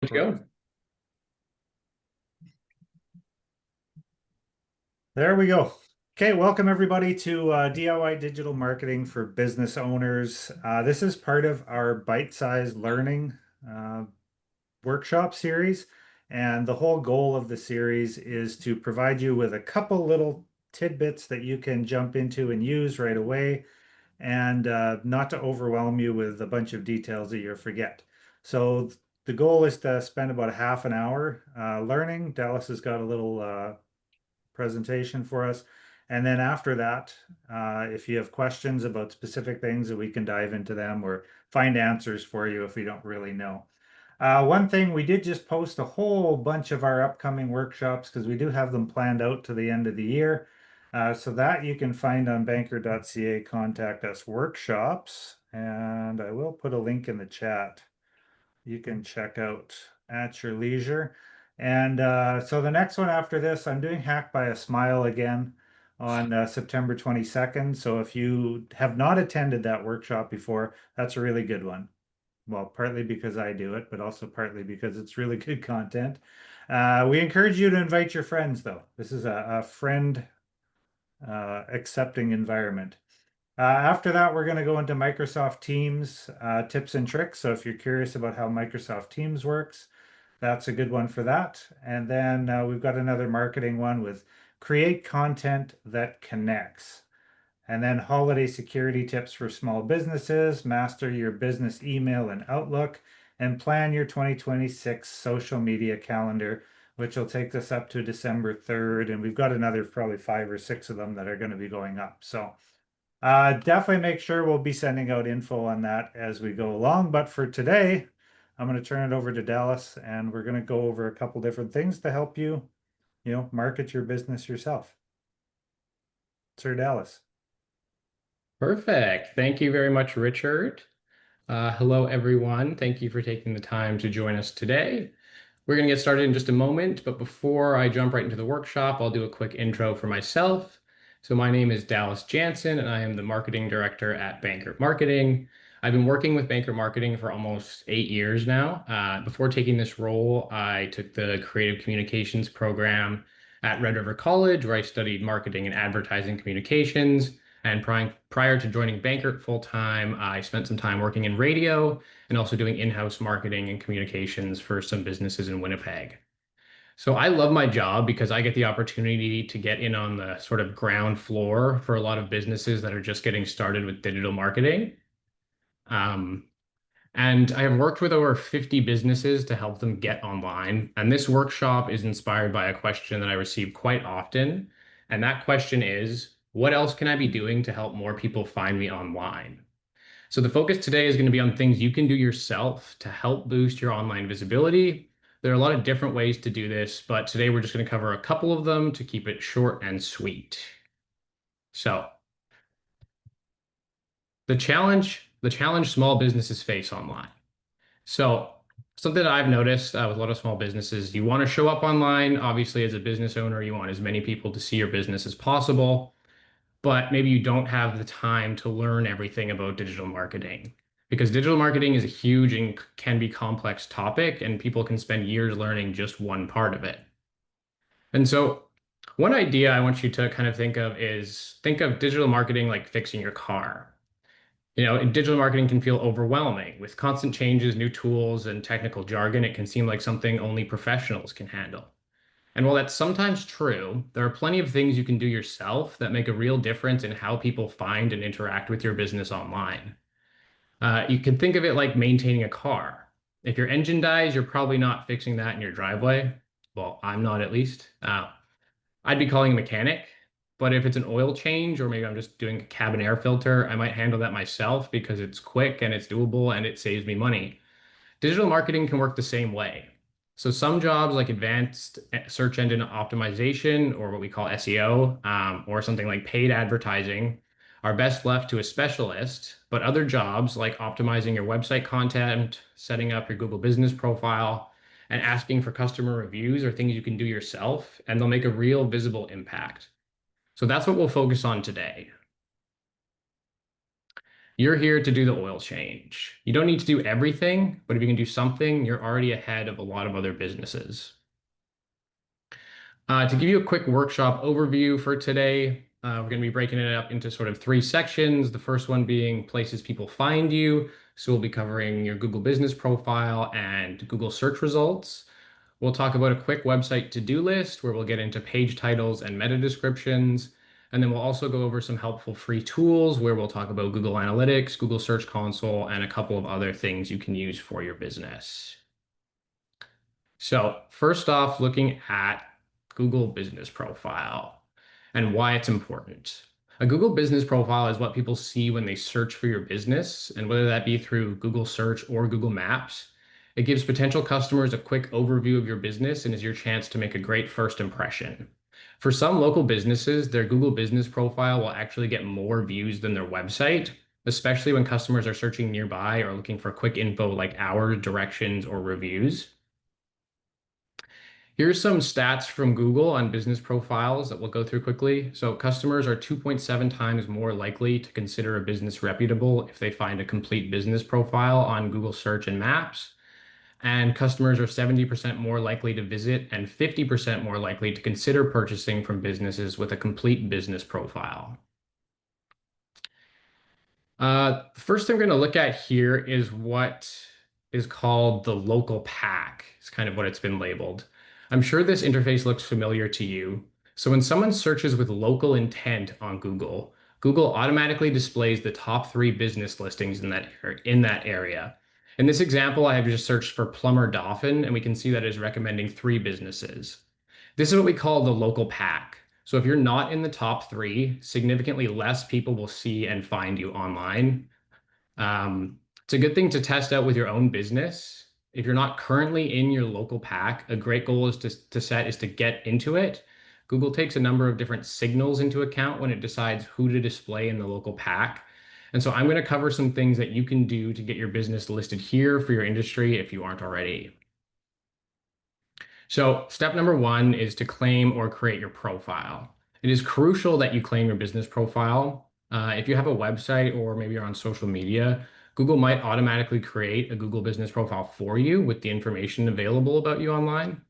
Let's go. There we go. Okay, welcome everybody to DIY Digital Marketing for Business Owners. This is part of our Byte-Size Learning uh, workshop series. And the whole goal of the series is to provide you with a couple little tidbits that you can jump into and use right away and not to overwhelm you with a bunch of details that you forget. So the goal is to spend about a half an hour learning. Dallas has got a little presentation for us. And then after that, if you have questions about specific things that we can dive into them or find answers for you if we don't really know. One thing, we did just post a whole bunch of our upcoming workshops because we do have them planned out to the end of the year. So that you can find on bankert.ca, contact us workshops. And I will put a link in the chat you can check out at your leisure. And so the next one after this, I'm doing Hack by a Smile again on September 22nd. So if you have not attended that workshop before, that's a really good one. Well, partly because I do it, but also partly because it's really good content. We encourage you to invite your friends, though. This is a friend accepting environment. After that, we're going to go into Microsoft Teams tips and tricks. So if you're curious about how Microsoft Teams works, that's a good one for that. And then we've got another marketing one with create content that connects. And then holiday security tips for small businesses, master your business email and Outlook, and plan your 2026 social media calendar, which will take us up to December 3rd. And we've got another probably 5 or 6 of them that are going to be going up. So definitely make sure we'll be sending out info on that as we go along. But for today, I'm going to turn it over to Dallas and we're going to go over a couple different things to help you, market your business yourself. Sir Dallas. Perfect. Thank you very much, Richard. Hello, everyone. Thank you for taking the time to join us today. We're going to get started in just a moment, but before I jump right into the workshop, I'll do a quick intro for myself. So my name is Dallas Jansen, and I am the marketing director at Bankert Marketing. I've been working with Bankert Marketing for almost 8 years now. Before taking this role, I took the creative communications program at Red River College, where I studied marketing and advertising communications. And prior to joining Bankert full time, I spent some time working in radio and also doing in-house marketing and communications for some businesses in Winnipeg. So I love my job because I get the opportunity to get in on the sort of ground floor for a lot of businesses that are just getting started with digital marketing. Um, and I have worked with over 50 businesses to help them get online. And this workshop is inspired by a question that I receive quite often. And that question is, what else can I be doing to help more people find me online? So the focus today is going to be on things you can do yourself to help boost your online visibility. There are a lot of different ways to do this, but today we're just going to cover a couple of them to keep it short and sweet. So the challenge small businesses face online. So something that I've noticed with a lot of small businesses, you want to show up online. Obviously, as a business owner, you want as many people to see your business as possible, but maybe you don't have the time to learn everything about digital marketing because digital marketing is a huge and can be complex topic, and people can spend years learning just one part of it. And so, one idea I want you to kind of think of digital marketing like fixing your car. Digital marketing can feel overwhelming. With constant changes, new tools, and technical jargon, it can seem like something only professionals can handle. And while that's sometimes true, there are plenty of things you can do yourself that make a real difference in how people find and interact with your business online. You can think of it like maintaining a car. If your engine dies, you're probably not fixing that in your driveway. Well, I'm not at least. I'd be calling a mechanic. But if it's an oil change, or maybe I'm just doing a cabin air filter, I might handle that myself because it's quick and it's doable and it saves me money. Digital marketing can work the same way. So some jobs like advanced search engine optimization, or what we call SEO, or something like paid advertising, are best left to a specialist. But other jobs like optimizing your website content, setting up your Google business profile, and asking for customer reviews are things you can do yourself, and they'll make a real visible impact. So that's what we'll focus on today. You're here to do the oil change. You don't need to do everything, but if you can do something, you're already ahead of a lot of other businesses. To give you a quick workshop overview for today, we're going to be breaking it up into sort of three sections. The first one being places people find you. So we'll be covering your Google business profile and Google search results. We'll talk about a quick website to-do list where we'll get into page titles and meta descriptions. And then we'll also go over some helpful free tools where we'll talk about Google Analytics, Google Search Console, and a couple of other things you can use for your business. So first off, looking at Google Business Profile and why it's important. A Google Business Profile is what people see when they search for your business, and whether that be through Google Search or Google Maps, it gives potential customers a quick overview of your business and is your chance to make a great first impression. For some local businesses, their Google Business Profile will actually get more views than their website, especially when customers are searching nearby or looking for quick info like hours, directions, or reviews. Here's some stats from Google on business profiles that we'll go through quickly. So customers are 2.7 times more likely to consider a business reputable if they find a complete business profile on Google Search and Maps. And customers are 70% more likely to visit and 50% more likely to consider purchasing from businesses with a complete business profile. The first thing we're going to look at here is what is called the local pack. It's kind of what it's been labeled. I'm sure this interface looks familiar to you. So when someone searches with local intent on Google, Google automatically displays the top 3 business listings in that area. In this example, I have just searched for plumber Dauphin, and we can see that it is recommending 3 businesses. This is what we call the local pack. So if you're not in the top 3, significantly less people will see and find you online. It's a good thing to test out with your own business. If you're not currently in your local pack, a great goal is to set is to get into it. Google takes a number of different signals into account when it decides who to display in the local pack. And so I'm going to cover some things that you can do to get your business listed here for your industry if you aren't already. So step number 1 is to claim or create your profile. It is crucial that you claim your business profile. If you have a website or maybe you're on social media, Google might automatically create a Google business profile for you with the information available about you online.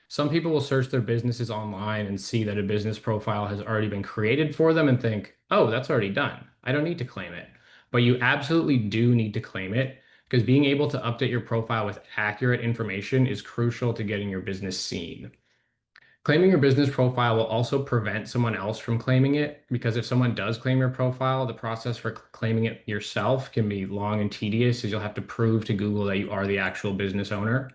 Some people will search their businesses online and see that a business profile has already been created for them and think, oh, that's already done. I don't need to claim it. But you absolutely do need to claim it because being able to update your profile with accurate information is crucial to getting your business seen. Claiming your business profile will also prevent someone else from claiming it because if someone does claim your profile, the process for claiming it yourself can be long and tedious as you'll have to prove to Google that you are the actual business owner.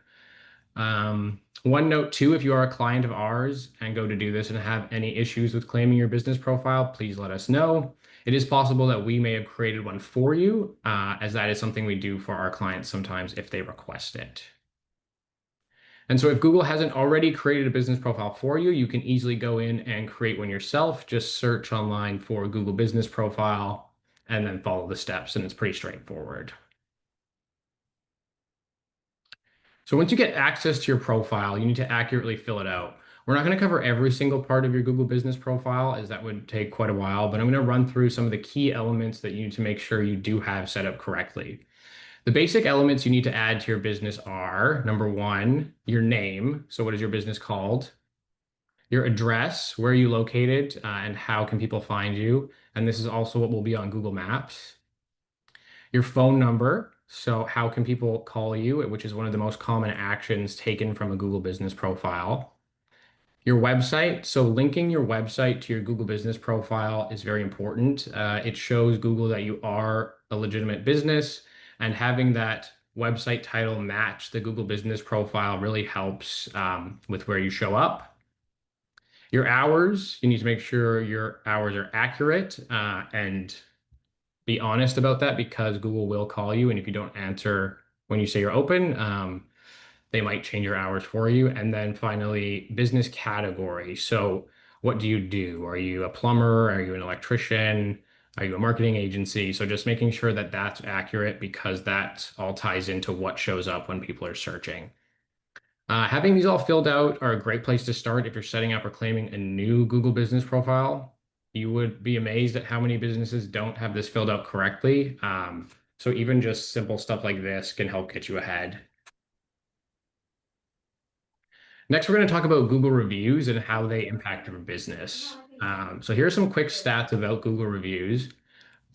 One note too, if you are a client of ours and go to do this and have any issues with claiming your business profile, please let us know. It is possible that we may have created one for you, as that is something we do for our clients sometimes if they request it. And so if Google hasn't already created a business profile for you, you can easily go in and create one yourself. Just search online for Google Business Profile and then follow the steps, and it's pretty straightforward. So once you get access to your profile, you need to accurately fill it out. We're not going to cover every single part of your Google Business Profile, as that would take quite a while, but I'm going to run through some of the key elements that you need to make sure you do have set up correctly. The basic elements you need to add to your business are, number 1, your name. So what is your business called? Your address, where are you located, and how can people find you? And this is also what will be on Google Maps. Your phone number. So how can people call you, which is one of the most common actions taken from a Google business profile. Your website. So linking your website to your Google business profile is very important. It shows Google that you are a legitimate business, and having that website title match the Google business profile really helps with where you show up. Your hours, you need to make sure your hours are accurate and be honest about that because Google will call you. And if you don't answer when you say you're open, they might change your hours for you. And then finally, business category. So what do you do? Are you a plumber? Are you an electrician? Are you a marketing agency? So just making sure that that's accurate because that all ties into what shows up when people are searching. Having these all filled out are a great place to start if you're setting up or claiming a new Google business profile. You would be amazed at how many businesses don't have this filled out correctly. So even just simple stuff like this can help get you ahead. Next, we're going to talk about Google reviews and how they impact your business. So here are some quick stats about Google reviews.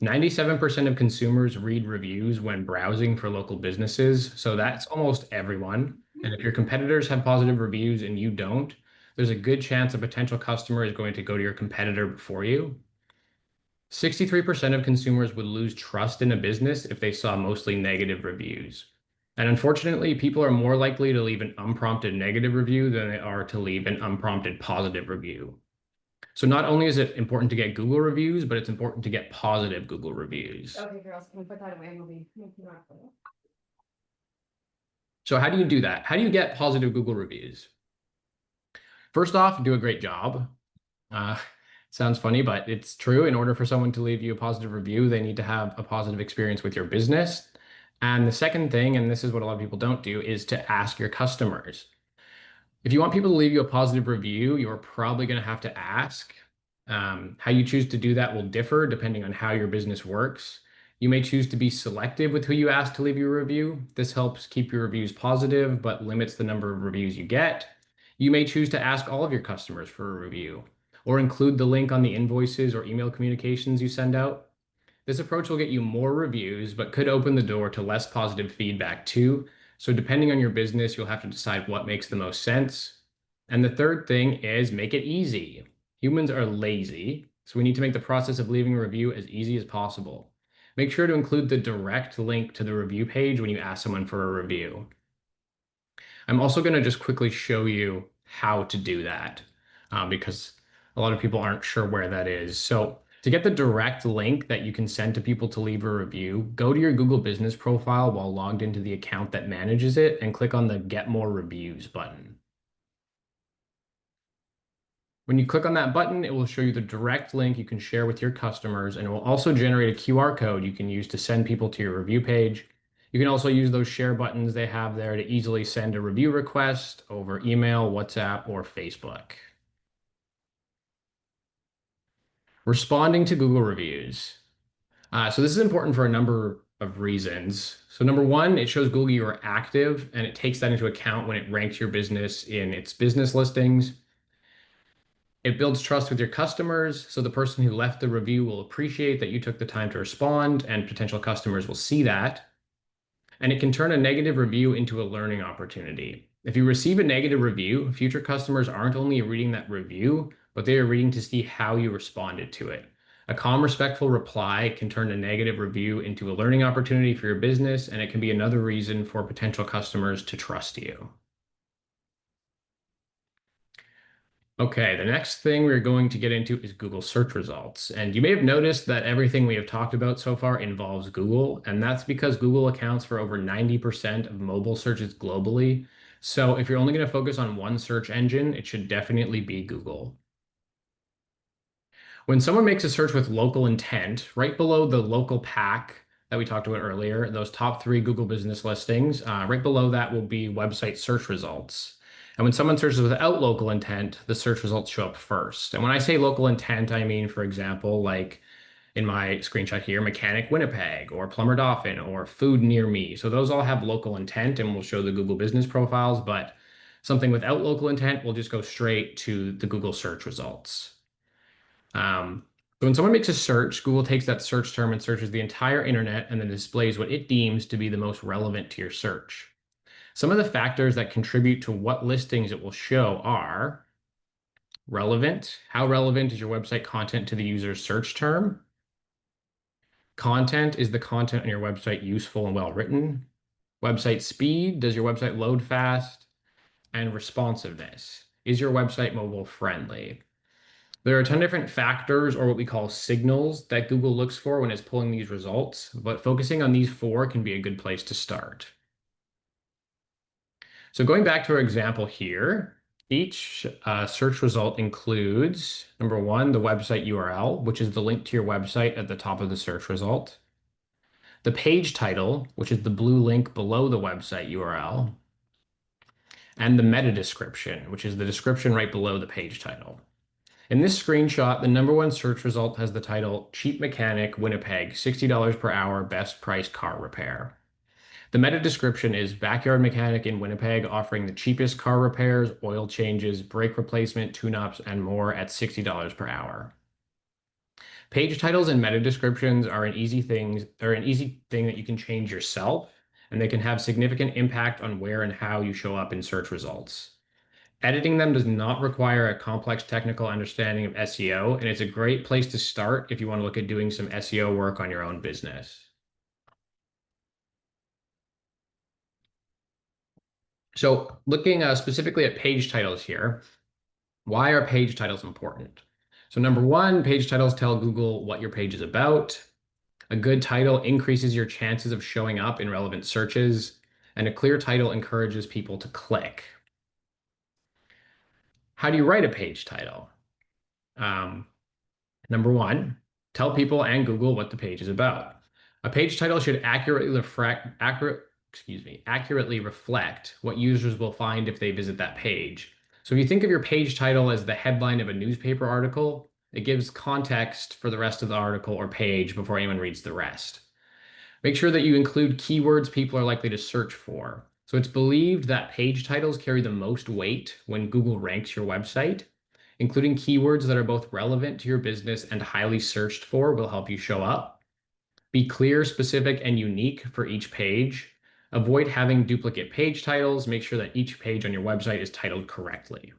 97% of consumers read reviews when browsing for local businesses. So that's almost everyone. And if your competitors have positive reviews and you don't, there's a good chance a potential customer is going to go to your competitor before you. 63% of consumers would lose trust in a business if they saw mostly negative reviews. And unfortunately, people are more likely to leave an unprompted negative review than they are to leave an unprompted positive review. So not only is it important to get Google reviews, but it's important to get positive Google reviews. Okay, girls, can we put that away and we'll be making our photo? So how do you do that? How do you get positive Google reviews? First off, do a great job. Uh, Sounds funny, but it's true. In order for someone to leave you a positive review, they need to have a positive experience with your business. And the second thing, and this is what a lot of people don't do, is to ask your customers. If you want people to leave you a positive review, you're probably going to have to ask. How you choose to do that will differ depending on how your business works. You may choose to be selective with who you ask to leave you a review. This helps keep your reviews positive, but limits the number of reviews you get. You may choose to ask all of your customers for a review, or include the link on the invoices or email communications you send out. This approach will get you more reviews, but could open the door to less positive feedback too. So depending on your business, you'll have to decide what makes the most sense. And the third thing is make it easy. Humans are lazy, so we need to make the process of leaving a review as easy as possible. Make sure to include the direct link to the review page when you ask someone for a review. I'm also going to just quickly show you how to do that because a lot of people aren't sure where that is. So to get the direct link that you can send to people to leave a review, go to your Google Business profile while logged into the account that manages it and click on the Get More Reviews button. When you click on that button, it will show you the direct link you can share with your customers, and it will also generate a QR code you can use to send people to your review page. You can also use those share buttons they have there to easily send a review request over email, WhatsApp, or Facebook. Responding to Google reviews. So this is important for a number of reasons. So number one, it shows Google you are active, and it takes that into account when it ranks your business in its business listings. It builds trust with your customers, so the person who left the review will appreciate that you took the time to respond, and potential customers will see that. And it can turn a negative review into a learning opportunity. If you receive a negative review, future customers aren't only reading that review, but they are reading to see how you responded to it. A calm, respectful reply can turn a negative review into a learning opportunity for your business, and it can be another reason for potential customers to trust you. Okay, the next thing we're going to get into is Google search results. And you may have noticed that everything we have talked about so far involves Google, and that's because Google accounts for over 90% of mobile searches globally. So if you're only going to focus on one search engine, it should definitely be Google. When someone makes a search with local intent, right below the local pack that we talked about earlier, those top three Google business listings, right below that will be website search results. And when someone searches without local intent, the search results show up first. And when I say local intent, I mean, for example, like in my screenshot here, Mechanic Winnipeg or Plumber Dauphin or Food Near Me. So those all have local intent and will show the Google business profiles, but something without local intent will just go straight to the Google search results. So when someone makes a search, Google takes that search term and searches the entire internet and then displays what it deems to be the most relevant to your search. Some of the factors that contribute to what listings it will show are relevant. How relevant is your website content to the user's search term? Content, is the content on your website useful and well written? Website speed, does your website load fast? And responsiveness, is your website mobile friendly? There are a ton of different factors or what we call signals that Google looks for when it's pulling these results, but focusing on these four can be a good place to start. So going back to our example here, each search result includes, number one, the website URL, which is the link to your website at the top of the search result. The page title, which is the blue link below the website URL. And the meta description, which is the description right below the page title. In this screenshot, the number one search result has the title Cheap Mechanic Winnipeg, $60 per hour, best price car repair. The meta description is backyard mechanic in Winnipeg offering the cheapest car repairs, oil changes, brake replacement, tune-ups, and more at $60 per hour. Page titles and meta descriptions are an easy thing that you can change yourself, and they can have significant impact on where and how you show up in search results. Editing them does not require a complex technical understanding of SEO, and it's a great place to start if you want to look at doing some SEO work on your own business. So looking specifically at page titles here, why are page titles important? So number one, page titles tell Google what your page is about. A good title increases your chances of showing up in relevant searches, and a clear title encourages people to click. How do you write a page title? Number one, tell people and Google what the page is about. A page title should accurately reflect what users will find if they visit that page. So if you think of your page title as the headline of a newspaper article, it gives context for the rest of the article or page before anyone reads the rest. Make sure that you include keywords people are likely to search for. So it's believed that page titles carry the most weight when Google ranks your website. Including keywords that are both relevant to your business and highly searched for will help you show up. Be clear, specific, and unique for each page. Avoid having duplicate page titles. Make sure that each page on your website is titled correctly.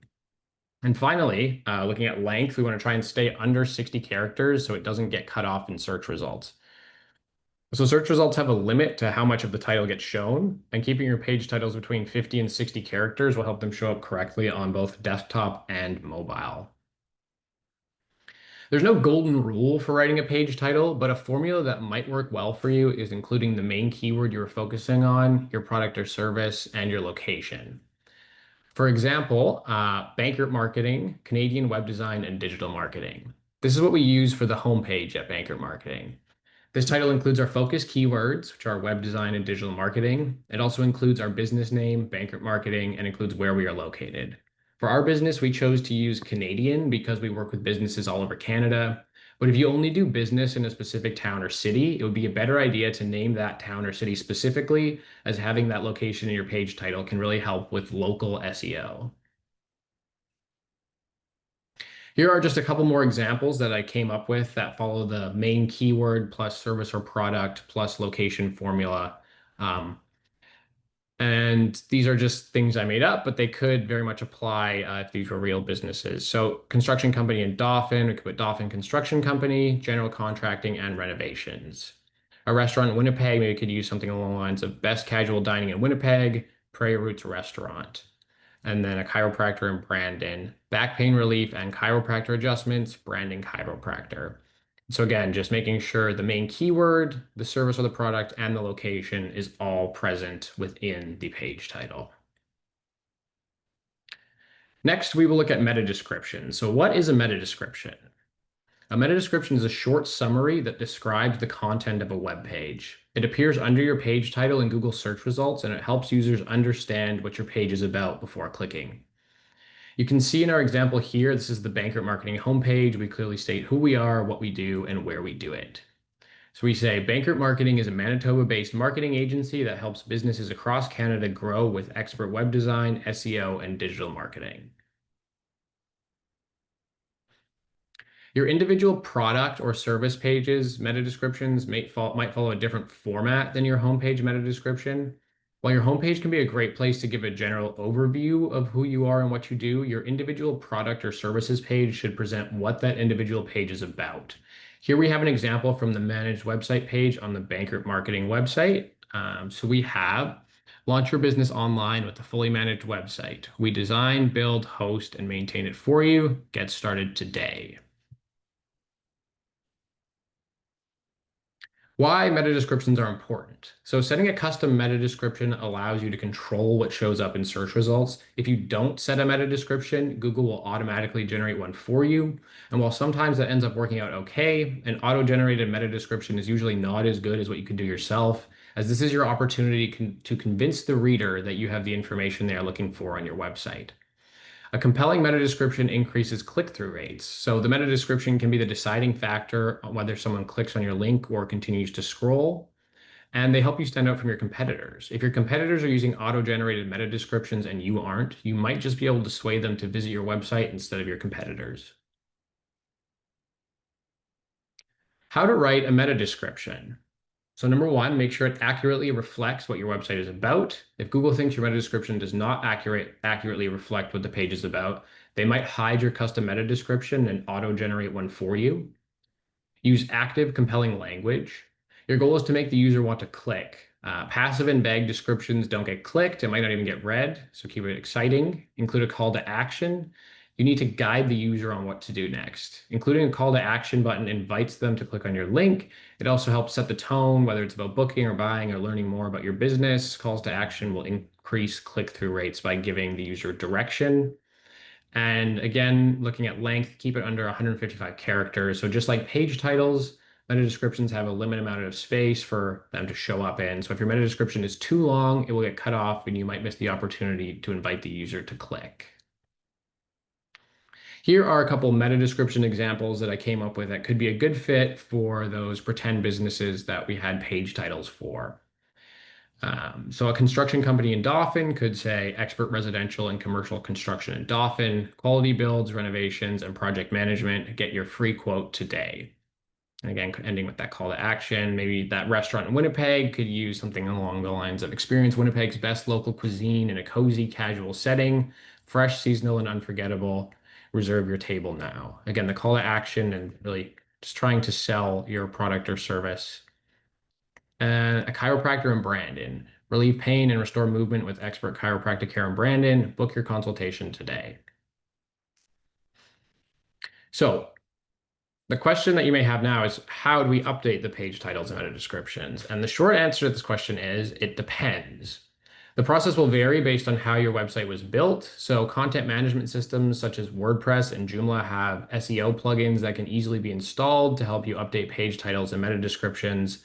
And finally, looking at length, we want to try and stay under 60 characters so it doesn't get cut off in search results. So search results have a limit to how much of the title gets shown, and keeping your page titles between 50 and 60 characters will help them show up correctly on both desktop and mobile. There's no golden rule for writing a page title, but a formula that might work well for you is including the main keyword you're focusing on, your product or service, and your location. For example, Bankert marketing, Canadian web design, and digital marketing. This is what we use for the homepage at Bankert marketing. This title includes our focus keywords, which are web design and digital marketing. It also includes our business name, Bankert Marketing, and includes where we are located. For our business, we chose to use Canadian because we work with businesses all over Canada. But if you only do business in a specific town or city, it would be a better idea to name that town or city specifically, as having that location in your page title can really help with local SEO. Here are just a couple more examples that I came up with that follow the main keyword plus service or product plus location formula. And these are just things I made up, but they could very much apply if these were real businesses. So construction company in Dauphin, we could put Dauphin Construction Company, general contracting and renovations. A restaurant in Winnipeg, maybe we could use something along the lines of best casual dining in Winnipeg, Prairie Roots Restaurant. And then a chiropractor in Brandon, back pain relief and chiropractor adjustments, Brandon Chiropractor. So again, just making sure the main keyword, the service or the product, and the location is all present within the page title. Next, we will look at meta description. So what is a meta description? A meta description is a short summary that describes the content of a web page. It appears under your page title in Google search results, and it helps users understand what your page is about before clicking. You can see in our example here, this is the Bankert Marketing homepage. We clearly state who we are, what we do, and where we do it. So we say Bankert Marketing is a Manitoba-based marketing agency that helps businesses across Canada grow with expert web design, SEO, and digital marketing. Your individual product or service pages, meta descriptions might follow a different format than your homepage meta description. While your homepage can be a great place to give a general overview of who you are and what you do, your individual product or services page should present what that individual page is about. Here we have an example from the managed website page on the Bankert Marketing website. So we have launch your business online with a fully managed website. We design, build, host, and maintain it for you. Get started today. Why meta descriptions are important. So setting a custom meta description allows you to control what shows up in search results. If you don't set a meta description, Google will automatically generate one for you. And while sometimes that ends up working out okay, an auto-generated meta description is usually not as good as what you could do yourself, as this is your opportunity to convince the reader that you have the information they are looking for on your website. A compelling meta description increases click-through rates. So the meta description can be the deciding factor on whether someone clicks on your link or continues to scroll. And they help you stand out from your competitors. If your competitors are using auto-generated meta descriptions and you aren't, you might just be able to sway them to visit your website instead of your competitors. How to write a meta description. So number one, make sure it accurately reflects what your website is about. If Google thinks your meta description does not accurately reflect what the page is about, they might hide your custom meta description and auto-generate one for you. Use active, compelling language. Your goal is to make the user want to click. Passive and vague descriptions don't get clicked. It might not even get read, so keep it exciting. Include a call to action. You need to guide the user on what to do next. Including a call to action button invites them to click on your link. It also helps set the tone, whether it's about booking or buying or learning more about your business. Calls to action will increase click-through rates by giving the user direction. And again, looking at length, keep it under 155 characters. So just like page titles, meta descriptions have a limited amount of space for them to show up in. So if your meta description is too long, it will get cut off and you might miss the opportunity to invite the user to click. Here are a couple meta description examples that I came up with that could be a good fit for those pretend businesses that we had page titles for. So a construction company in Dauphin could say expert residential and commercial construction in Dauphin, quality builds, renovations, and project management. Get your free quote today. And again, ending with that call to action. Maybe that restaurant in Winnipeg could use something along the lines of experience Winnipeg's best local cuisine in a cozy, casual setting, fresh, seasonal, and unforgettable. Reserve your table now. Again, the call to action and really just trying to sell your product or service. A chiropractor in Brandon. Relieve pain and restore movement with expert chiropractic care in Brandon. Book your consultation today. So the question that you may have now is, how do we update the page titles and meta descriptions? And the short answer to this question is, it depends. The process will vary based on how your website was built. So content management systems such as WordPress and Joomla have SEO plugins that can easily be installed to help you update page titles and meta descriptions.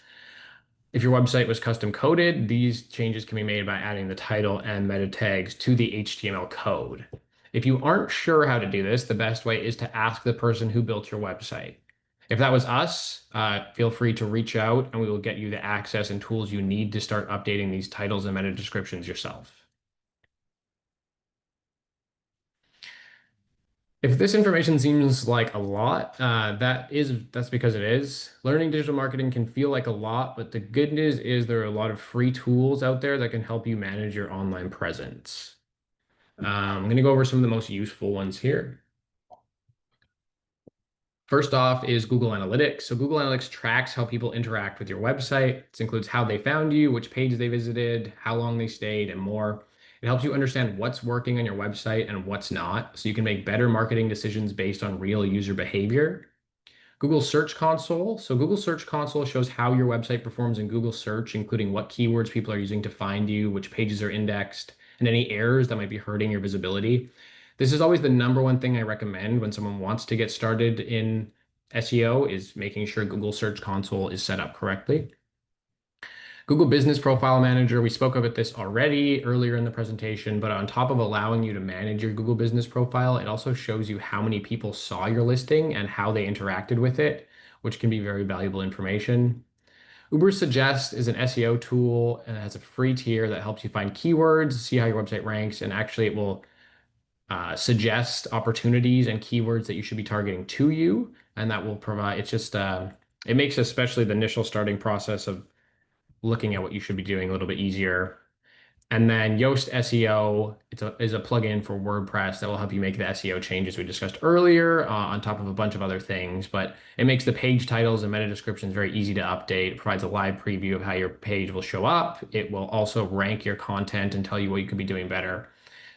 If your website was custom coded, these changes can be made by adding the title and meta tags to the HTML code. If you aren't sure how to do this, the best way is to ask the person who built your website. If that was us, feel free to reach out and we will get you the access and tools you need to start updating these titles and meta descriptions yourself. If this information seems like a lot, that's because it is. Learning digital marketing can feel like a lot, but the good news is there are a lot of free tools out there that can help you manage your online presence. I'm going to go over some of the most useful ones here. First off is Google Analytics. So Google Analytics tracks how people interact with your website. This includes how they found you, which page they visited, how long they stayed, and more. It helps you understand what's working on your website and what's not, so you can make better marketing decisions based on real user behavior. Google Search Console. So Google Search Console shows how your website performs in Google Search, including what keywords people are using to find you, which pages are indexed, and any errors that might be hurting your visibility. This is always the number one thing I recommend when someone wants to get started in SEO is making sure Google Search Console is set up correctly. Google Business Profile Manager, we spoke about this already earlier in the presentation, but on top of allowing you to manage your Google Business Profile, it also shows you how many people saw your listing and how they interacted with it, which can be very valuable information. Ubersuggest is an SEO tool and it has a free tier that helps you find keywords, see how your website ranks, and actually it will suggest opportunities and keywords that you should be targeting to you. And that will provide, it makes especially the initial starting process of looking at what you should be doing a little bit easier. And then Yoast SEO is a plugin for WordPress that will help you make the SEO changes we discussed earlier on top of a bunch of other things. But it makes the page titles and meta descriptions very easy to update. It provides a live preview of how your page will show up. It will also rank your content and tell you what you could be doing better.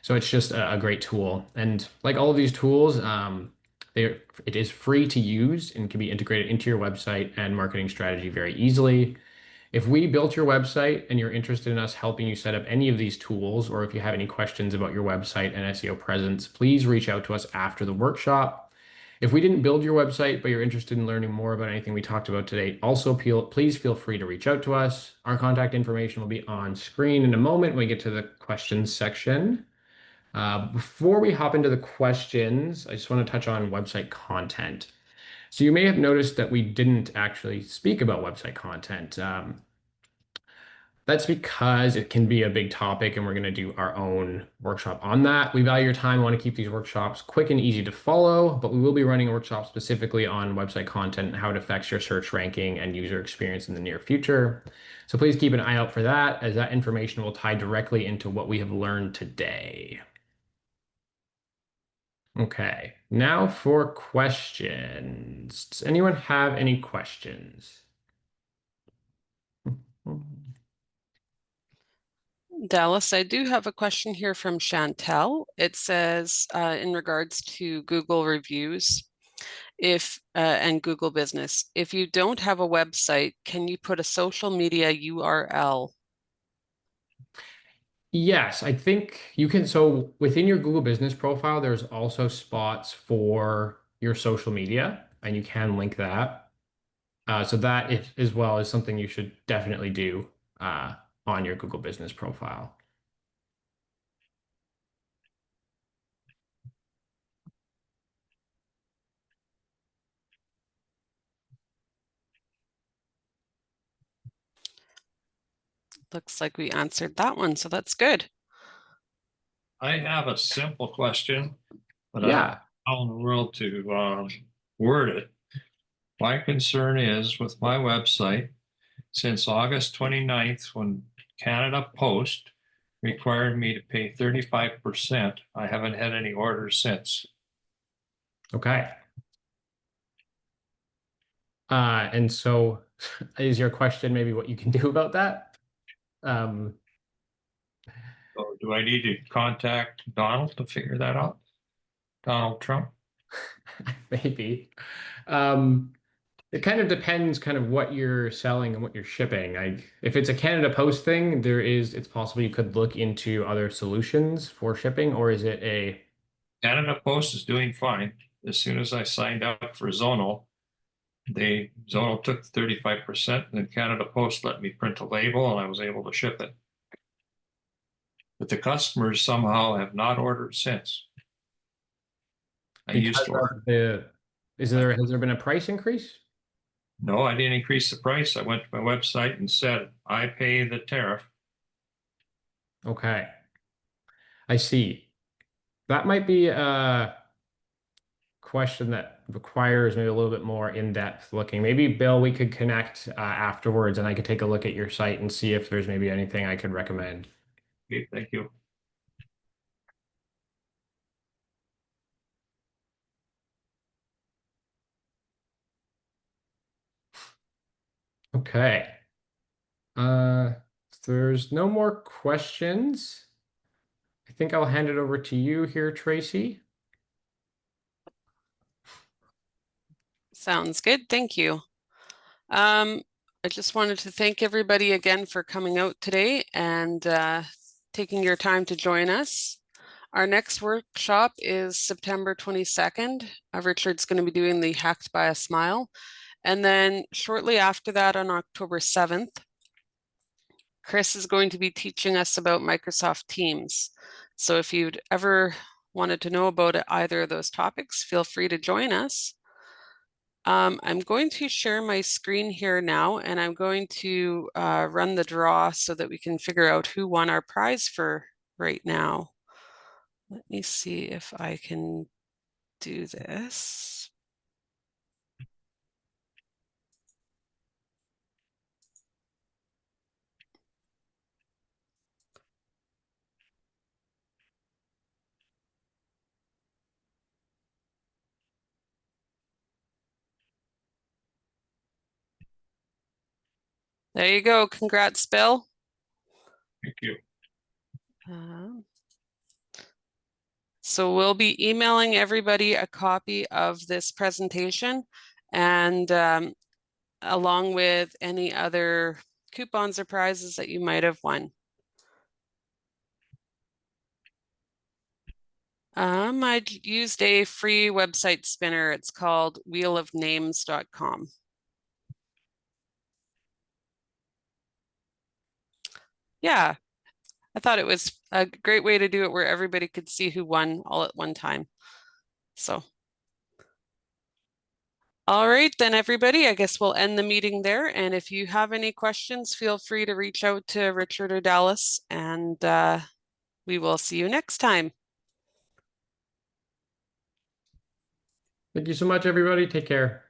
So it's just a great tool. And like all of these tools, it is free to use and can be integrated into your website and marketing strategy very easily. If we built your website and you're interested in us helping you set up any of these tools, or if you have any questions about your website and SEO presence, please reach out to us after the workshop. If we didn't build your website, but you're interested in learning more about anything we talked about today, also please feel free to reach out to us. Our contact information will be on screen in a moment when we get to the questions section. Before we hop into the questions, I just want to touch on website content. So you may have noticed that we didn't actually speak about website content. That's because it can be a big topic and we're going to do our own workshop on that. We value your time, want to keep these workshops quick and easy to follow, but we will be running a workshop specifically on website content and how it affects your search ranking and user experience in the near future. So please keep an eye out for that, as that information will tie directly into what we have learned today. Okay, now for questions. Does anyone have any questions? Dallas, I do have a question here from Chantel. It says, in regards to Google reviews, and Google Business, if you don't have a website, can you put a social media URL? Yes, I think you can. So within your Google Business profile, there's also spots for your social media, and you can link that. So that if, as well is something you should definitely do on your Google Business profile. Looks like we answered that one, so that's good. I have a simple question, but I don't Yeah. know how in the world to word it. My concern is with my website, since August 29th, when Canada Post required me to pay 35%, I haven't had any orders since. Okay. And so is your question maybe what you can do about that? So do I need to contact Donald to figure that out? Donald Trump? Maybe. It kind of depends kind of what you're selling and what you're shipping. Like if it's a Canada Post thing, it's possible you could look into other solutions for shipping, or is it a Canada Post is doing fine. As soon as I signed up for Zonal, Zonal took 35%, and then Canada Post let me print a label and I was able to ship it. But the customers somehow have not ordered since. I used because to of order. has there been a price increase? No, I didn't increase the price. I went to my website and said, I pay the tariff. Okay. I see. That might be a question that requires maybe a little bit more in-depth looking. Maybe Bill, we could connect afterwards and I could take a look at your site and see if there's maybe anything I could recommend. Okay, thank you. Okay. If there's no more questions, I think I'll hand it over to you here, Tracy. Sounds good. Thank you. I just wanted to thank everybody again for coming out today and taking your time to join us. Our next workshop is September 22nd. Richard's going to be doing the Hacked by a Smile. And then shortly after that, on October 7th, Chris is going to be teaching us about Microsoft Teams. So if you'd ever wanted to know about either of those topics, feel free to join us. I'm going to share my screen here now, and I'm going to run the draw so that we can figure out who won our prize for right now. Let me see if I can do this. There you go. Congrats, Bill. Thank you. So we'll be emailing everybody a copy of this presentation, and along with any other coupons or prizes that you might have won. I used a free website spinner. It's called wheelofnames.com. Yeah, I thought it was a great way to do it where everybody could see who won all at one time. So. All right, then everybody, I guess we'll end the meeting there. And if you have any questions, feel free to reach out to Richard or Dallas, and we will see you next time. Thank you so much, everybody. Take care.